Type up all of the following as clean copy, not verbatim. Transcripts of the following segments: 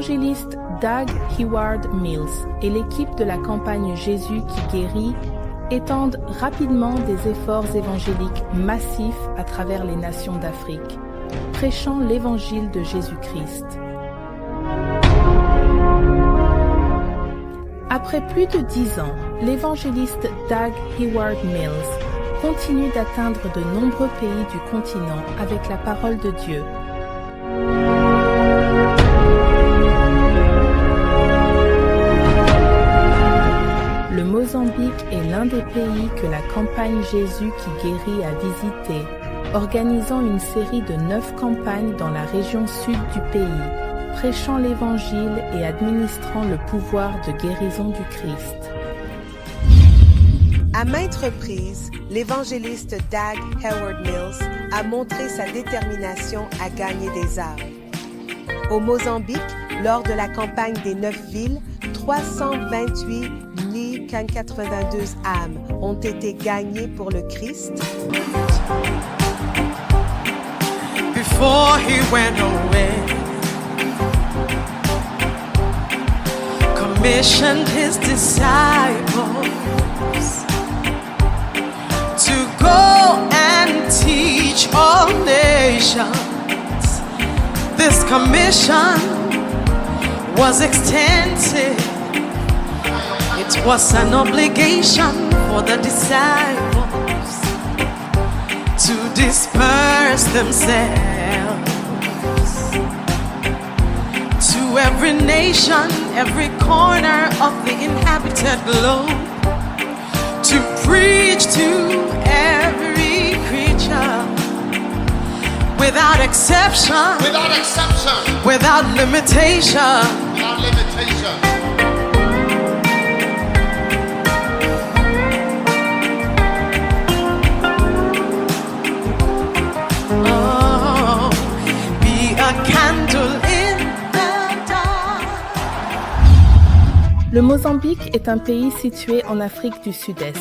l'évangéliste Doug Heward Mills et l'équipe de la campagne Jésus qui guérit étendent rapidement des efforts évangéliques massifs à travers les nations d'Afrique, prêchant l'évangile de Jésus-Christ. Après plus de 10 ans, l'évangéliste Doug Heward Mills continue d'atteindre de nombreux pays du continent avec la parole de Dieu. Le Mozambique est l'un des pays que la campagne Jésus qui guérit a visité, organisant une série de 9 campagnes dans la région sud du pays, prêchant l'évangile et administrant le pouvoir de guérison du Christ. À maintes reprises, l'évangéliste Doug Heward Mills a montré sa détermination à gagner des âmes. Au Mozambique, lors de la campagne des 9 villes, 328 82 âmes ont été gagnées pour le Christ. Before he went away, commissioned his disciples to go and teach all nations. This commission was extensive. It was an obligation for the disciples to disperse themselves to every nation, every corner of the inhabited globe, to preach to every creature without exception, without limitation. Le Mozambique est un pays situé en Afrique du Sud-Est.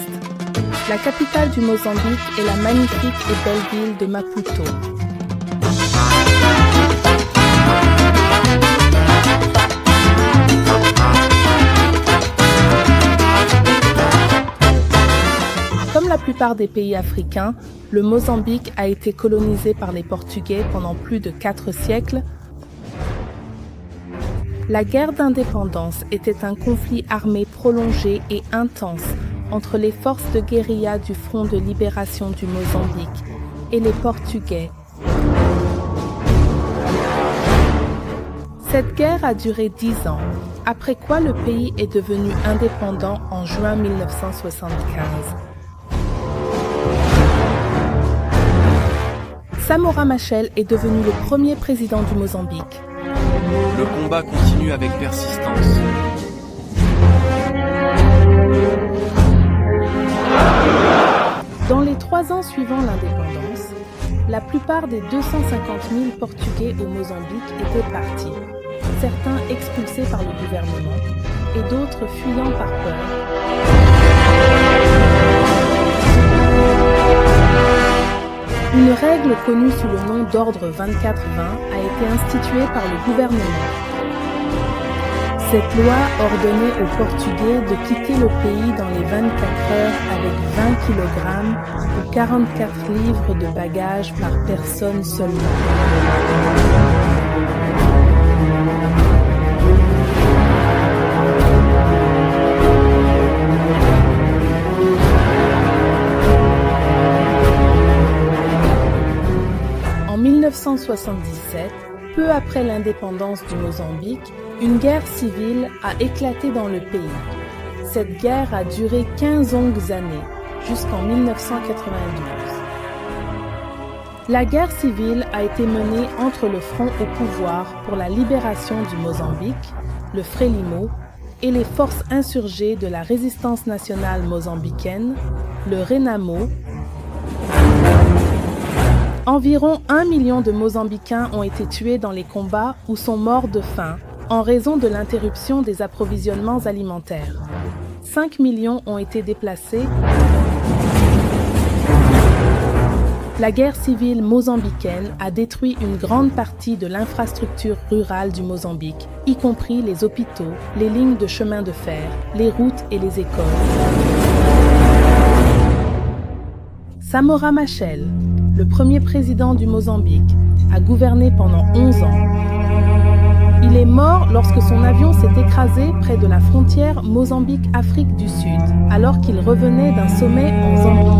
La capitale du Mozambique est la magnifique et belle ville de Maputo. Comme la plupart des pays africains, le Mozambique a été colonisé par les Portugais pendant plus de 4 siècles. La guerre d'indépendance était un conflit armé prolongé et intense entre les forces de guérilla du Front de libération du Mozambique et les Portugais. Cette guerre a duré 10 ans, après quoi le pays est devenu indépendant en juin 1975. Samora Machel est devenu le premier président du Mozambique. Le combat continue avec persistance. Dans les 3 ans suivant l'indépendance, la plupart des 250 000 Portugais au Mozambique étaient partis, certains expulsés par le gouvernement et d'autres fuyant par peur. Une règle connue sous le nom d'ordre 24-20 a été instituée par le gouvernement. Cette loi ordonnait aux Portugais de quitter le pays dans les 24 heures avec 20 kg ou 44 livres de bagages par personne seulement. En 1977, peu après l'indépendance du Mozambique, une guerre civile a éclaté dans le pays. Cette guerre a duré 15 longues années, jusqu'en 1992. La guerre civile a été menée entre le Front au pouvoir pour la libération du Mozambique, le Frelimo, et les forces insurgées de la résistance nationale mozambicaine, le Renamo. Environ 1 million de Mozambicains ont été tués dans les combats ou sont morts de faim en raison de l'interruption des approvisionnements alimentaires. 5 millions ont été déplacés La guerre civile mozambicaine a détruit une grande partie de l'infrastructure rurale du Mozambique, y compris les hôpitaux, les lignes de chemin de fer, les routes et les écoles. Samora Machel, le premier président du Mozambique, a gouverné pendant 11 ans. Il est mort lorsque son avion s'est écrasé près de la frontière Mozambique-Afrique du Sud, alors qu'il revenait d'un sommet en Zambie.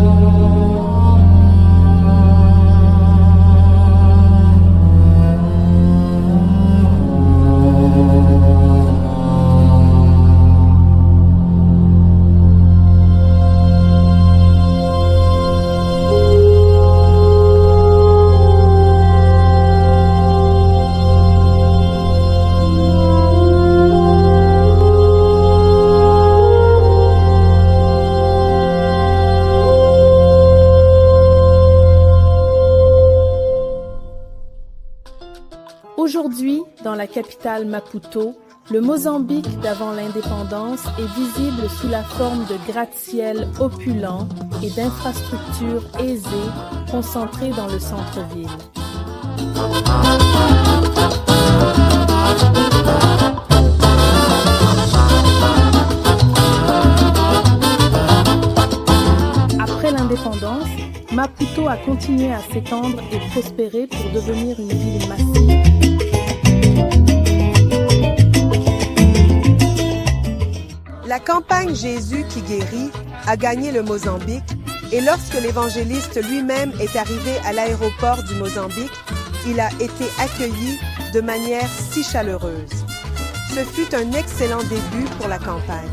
Aujourd'hui, dans la capitale Maputo, le Mozambique d'avant l'indépendance est visible sous la forme de gratte-ciel opulents et d'infrastructures aisées concentrées dans le centre-ville. Après l'indépendance, Maputo a continué à s'étendre et prospérer pour devenir une ville massive. La campagne Jésus qui guérit a gagné le Mozambique et lorsque l'évangéliste lui-même est arrivé à l'aéroport du Mozambique, il a été accueilli de manière si chaleureuse. Ce fut un excellent début pour la campagne.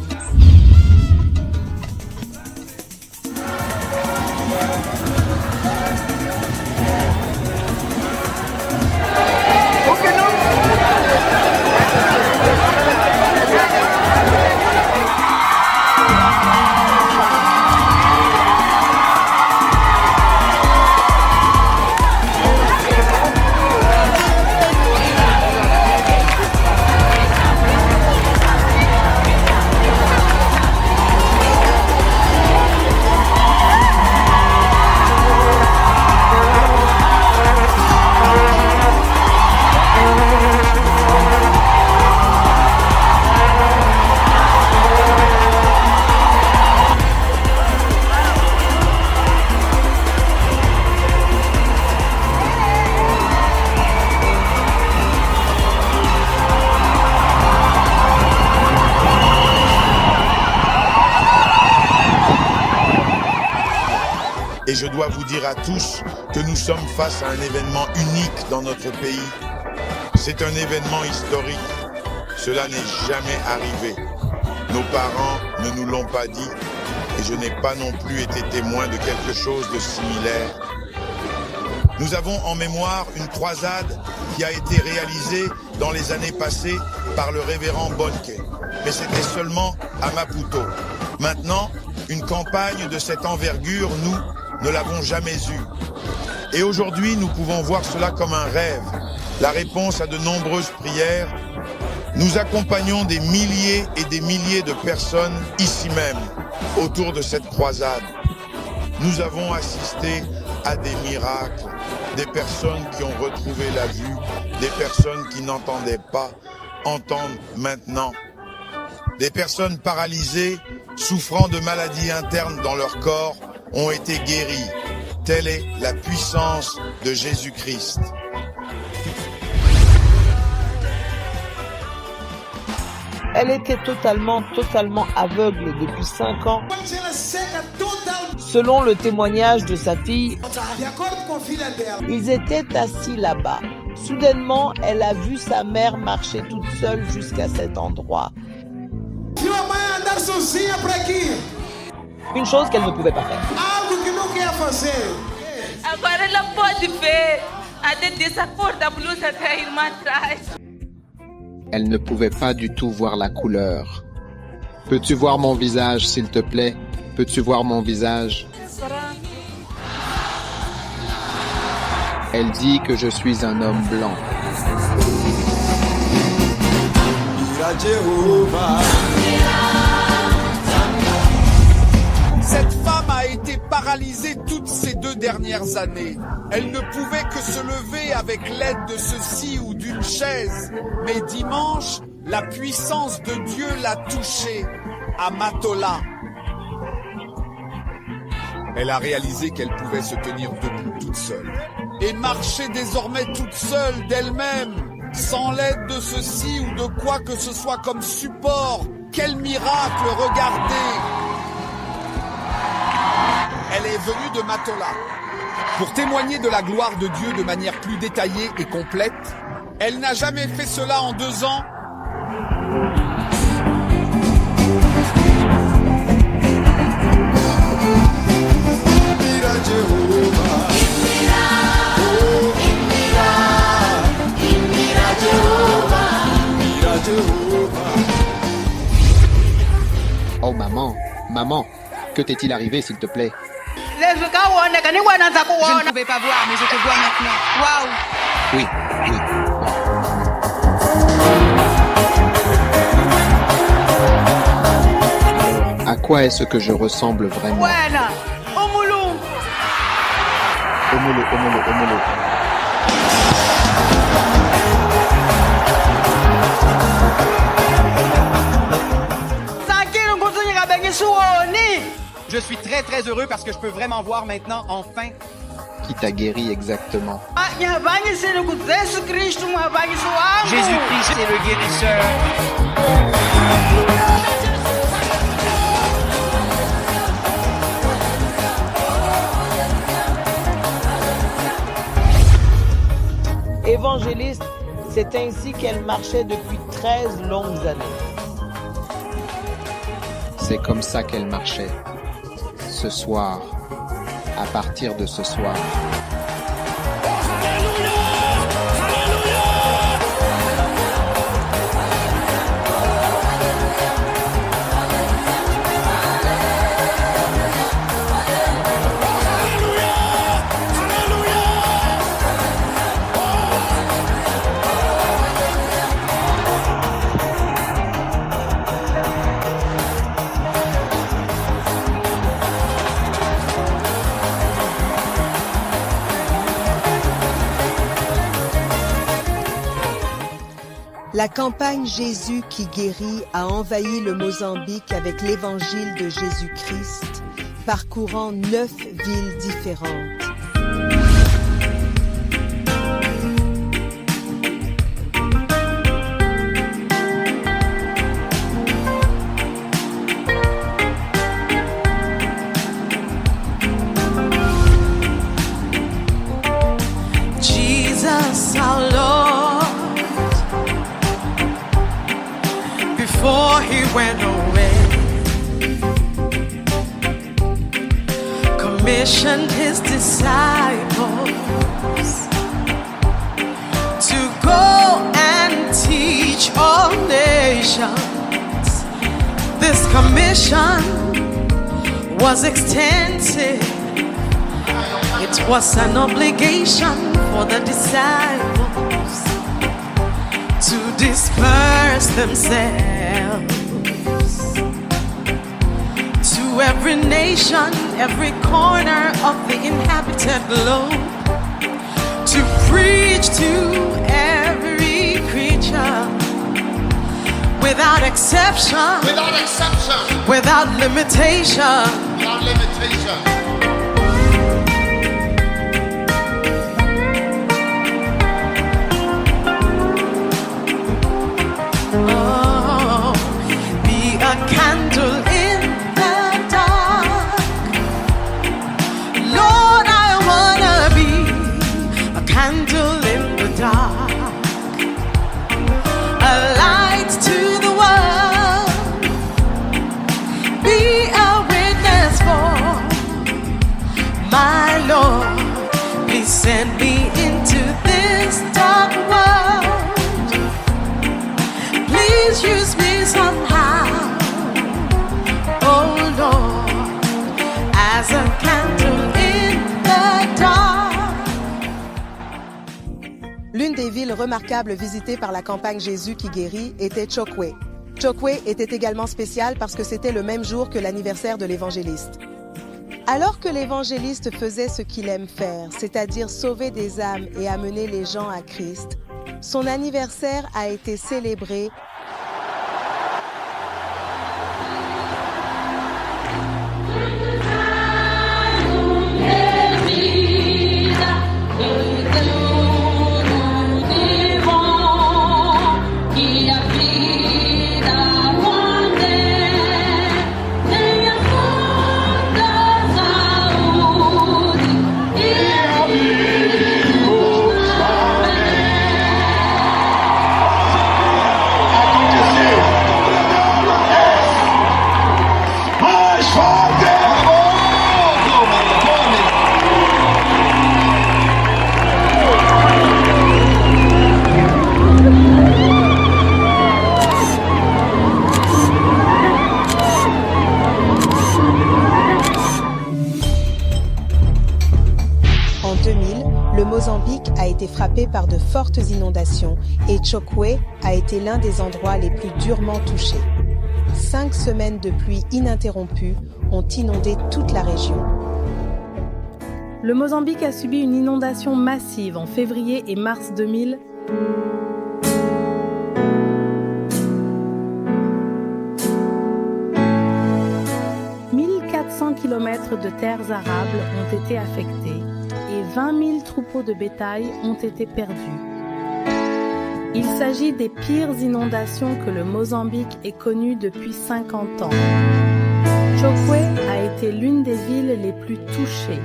Et je dois vous dire à tous que nous sommes face à un événement unique dans notre pays. C'est un événement historique. Cela n'est jamais arrivé. Nos parents ne nous l'ont pas dit et je n'ai pas non plus été témoin de quelque chose de similaire. Nous avons en mémoire une croisade qui a été réalisée dans les années passées par le révérend Bonke. Mais c'était seulement à Maputo. Maintenant, une campagne de cette envergure, nous ne l'avons jamais eue. Et aujourd'hui, nous pouvons voir cela comme un rêve, la réponse à de nombreuses prières. Nous accompagnons des milliers et des milliers de personnes ici même, autour de cette croisade. Nous avons assisté à des miracles, des personnes qui ont retrouvé la vue, des personnes qui n'entendaient pas, entendent maintenant. Des personnes paralysées, souffrant de maladies internes dans leur corps, ont été guéries. Telle est la puissance de Jésus-Christ. Elle était totalement aveugle depuis 5 ans. Selon le témoignage de sa fille, ils étaient assis là-bas. Soudainement, elle a vu sa mère marcher toute seule jusqu'à cet endroit. Une chose qu'elle ne pouvait pas faire. Elle ne pouvait pas du tout voir la couleur. Peux-tu voir mon visage, s'il te plaît? Peux-tu voir mon visage? Elle dit que je suis un homme blanc. Cette femme a été paralysée toutes ces 2 dernières dernières années. Elle ne pouvait que se lever avec l'aide de ceci ou d'une chaise. Mais dimanche, la puissance de Dieu l'a touchée à Matola. Elle a réalisé qu'elle pouvait se tenir debout toute seule et marcher désormais toute seule d'elle-même, sans l'aide de ceci ou de quoi que ce soit comme support. Quel miracle, regardez! Elle est venue de Matola. Pour témoigner de la gloire de Dieu de manière plus détaillée et complète, elle n'a jamais fait cela en 2 ans. Oh maman, que t'est-il arrivé s'il te plaît? Je ne pouvais pas voir, mais je te vois maintenant. Waouh! Oui. À quoi est-ce que je ressemble vraiment? Omolo. Je suis très heureux parce que je peux vraiment voir maintenant, enfin. Qui t'a guéri exactement? Jésus-Christ est le guérisseur. Évangéliste, c'est ainsi qu'elle marchait depuis 13 longues années. C'est comme ça qu'elle marchait. Ce soir, à partir de ce soir. La campagne Jésus qui guérit a envahi le Mozambique avec l'évangile de Jésus-Christ, parcourant 9 villes différentes. Jesus, our Lord, before he went away, commissioned his disciples to go and teach all nations. This commission was extensive. It was an obligation for the disciples to disperse themselves to every nation, every corner of the inhabited globe, to preach to every creature without exception, without limitation. Oh, be a candle in the dark. Lord, I wanna be a candle in the dark, a light to the world, be a witness for my Lord. Please send me into this dark world. Please use me somehow, oh Lord, as a candle in the dark. L'une des villes remarquables visitées par la campagne Jésus qui guérit était Chokwe. Chokwe était également spécial parce que c'était le même jour que l'anniversaire de l'évangéliste. Alors que l'évangéliste faisait ce qu'il aime faire, c'est-à-dire sauver des âmes et amener les gens à Christ, son anniversaire a été célébré En 2000, le Mozambique a été frappé par de fortes inondations et Chokwe a été l'un des endroits les plus durement touchés. 5 semaines de pluie ininterrompues ont inondé toute la région. Le Mozambique a subi une inondation massive en février et mars 2000. « 1400 km de terres arables ont été affectés et 20 000 troupeaux de bétail ont été perdus. Il s'agit des pires inondations que le Mozambique ait connues depuis 50 ans. Chokwe a été l'une des villes les plus touchées.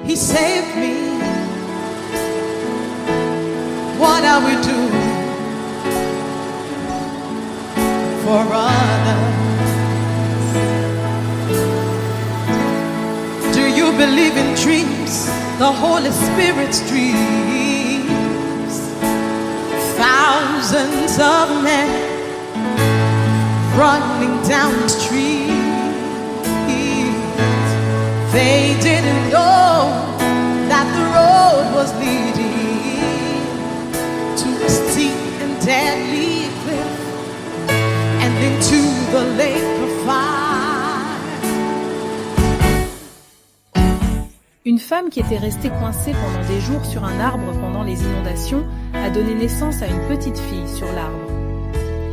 He saved me. What are we doing for others? Do you believe in dreams? The Holy Spirit's dreams. Thousands of men running down the street. They didn't know that the road was leading to a steep and deadly cliff and into the lake of fire. Une femme qui était restée coincée pendant des jours sur un arbre pendant les inondations a donné naissance à une petite fille sur l'arbre.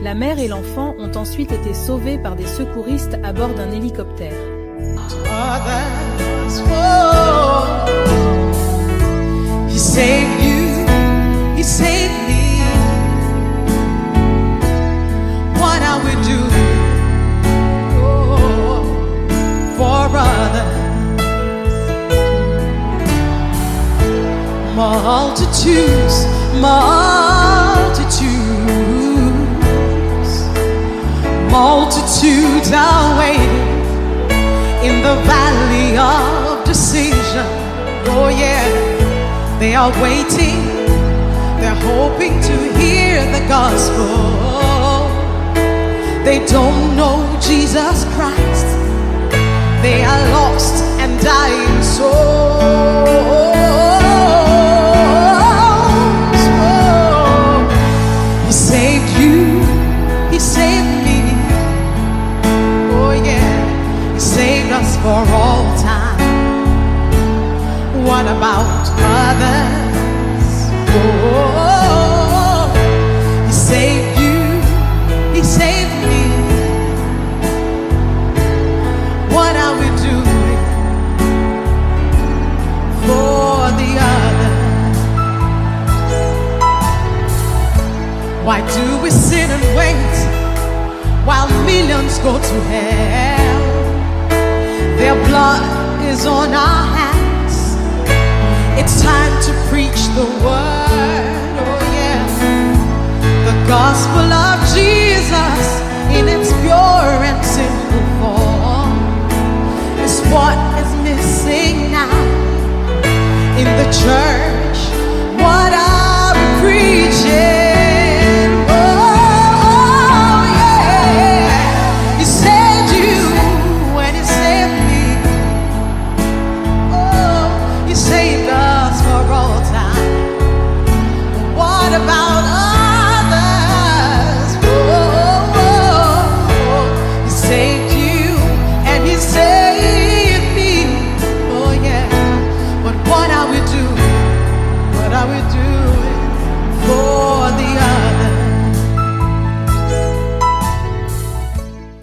La mère et l'enfant ont ensuite été sauvés par des secouristes à bord d'un hélicoptère. Others, oh, He saved you, He saved me. What are we doing for others? Multitudes, multitudes are waiting in the valley of decision. Oh yeah, they are waiting, they're hoping to hear the gospel. They don't know Jesus Christ, they are lost and dying souls. Oh, He saved you, He saved me. Oh yeah, He saved us for all time. What about others? Oh, He saved you, He saved me. What are we doing for the others? Why do we sit and wait while millions go to hell? Their blood is on our hands. It's time to preach the word. Oh yeah, the gospel of Jesus in its pure and simple form is what is missing now in the church. What are we preaching? About us.